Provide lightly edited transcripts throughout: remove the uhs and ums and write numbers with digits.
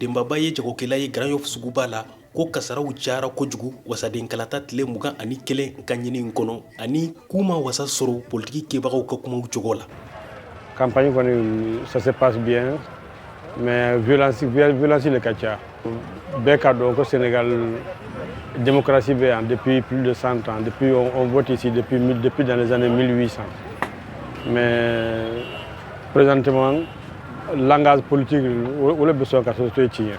denbaba ye jagokɛla ye Grand Yoff suguba la ko kasaraw cayara kojugu wasaden kalata tile 21 ka ɲini in kɔnɔ ani kuma wasa sɔrɔ politiki kɛbagaw ka kumaw cogo la. Campagne ça se passe bien, mais violence le ka ca. Bɛɛ ka dɔn ko Sénégal démocratie bɛ yan depuis plus de 100 ans, depuis on vote ici depuis dans les années 1800. Mais présentement langage politique o le besoin ka société tiɲɛ.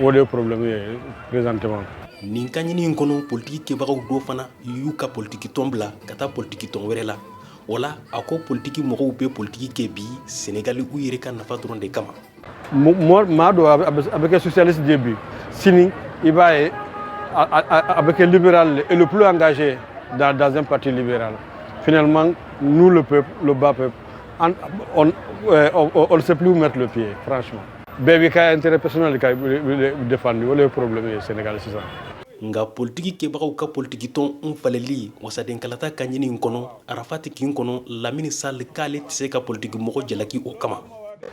O de problème ye présentement. Nin ka ɲini in kɔnɔ politiki kɛbagaw dɔ fana y'u ka politiki tɔn bila ka taa politiki tɔn wɛrɛ la. Wala a ko politiki mɔgɔw bɛ politiki kɛ bi Sénégal u yɛrɛ ka nafa dɔrɔn de kama. Maa dɔ a bɛ kɛ socialiste de bi sini i b'a ye a bɛ kɛ libéral et le plus engagé dans un parti libéral. Finalement nous le peuple, le bas peuple, on ne sait plus où mettre le pied franchement. Bɛɛ b'i ka intérêt personnel ka défendre o le problème ye Sénégal sisan. Nga politiki kɛbagaw ka politiki tɔn faleli wasaden kalata ka ɲini in kɔnɔ Arafati kin kɔnɔ Lamini Sall k'ale tɛ se ka politiki mɔgɔ jalaki o kama.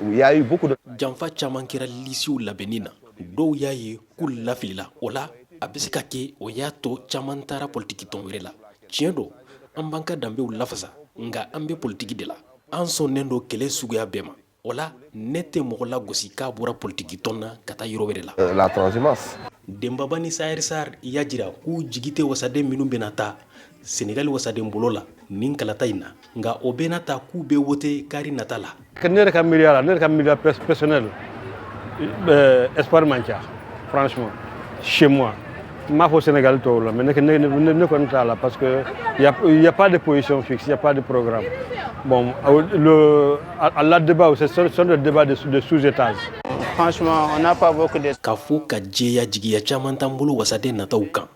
Il y a eu beaucoup de janfa caman kɛra lisiw labɛnni na dɔw y'a ye k'u lafilila o la a bɛ se ka kɛ o y'a to caman taara politiki tɔn wɛrɛ la tiɲɛ don an b'an ka danbew lafasa nga an bɛ politiki de la an sɔnnen don kɛlɛ suguya bɛɛ ma o la ne tɛ mɔgɔ lagosi k'a bɔra politiki tɔn na ka taa yɔrɔ wɛrɛ la. la transhumance. Denbaba ni Sayer Sarr y'a jira k'u jigi tɛ wasaden minnu bɛna taa Sénégal wasaden bolo la nin kalata in na nga o bɛna ta k'u bɛ wote kari nata la. Ne yɛrɛ ka miiriya la ne yɛrɛ ka miiriya personnel espoir man ca franchement chez moi n m'a fɔ Sénégal tɔw la mais ne kɔni t'a la parce que il y a pas de position fixe, il y a pas de programme. Bon la débat ce sont des débats de sous-étage. Franchement, on n'a pas beaucoup de... K'a fɔ ka jɛya jigiya caman t'an bolo wasaden nataw kan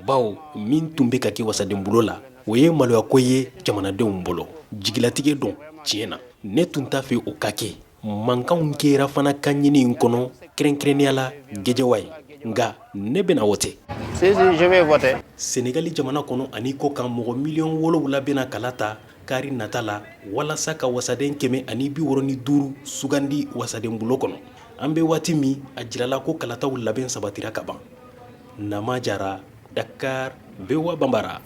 bawo min tun bɛ ka kɛ wasaden bolo la o ye maloya ko ye jamanadenw bolo jigilatigɛ don tiɲɛ na ne tun t'a fɛ o ka kɛ mankanw kɛra fana ka ɲini in kɔnɔ kɛrɛnkɛrɛnnenya la Guédiawaye ye nga ne bɛna wote. Si, je vais voter. Sénégali jamana kɔnɔ ani ko kan mɔgɔ miliyɔn 7 bɛna kala ta kari nata la walasa ka wasaden 165 sugandi wasaden bolo kɔnɔ. An bɛ waati min a jirala ko kalataw labɛn sabatira ka ban. Nama Jara, Dakar, Bewa Bambara.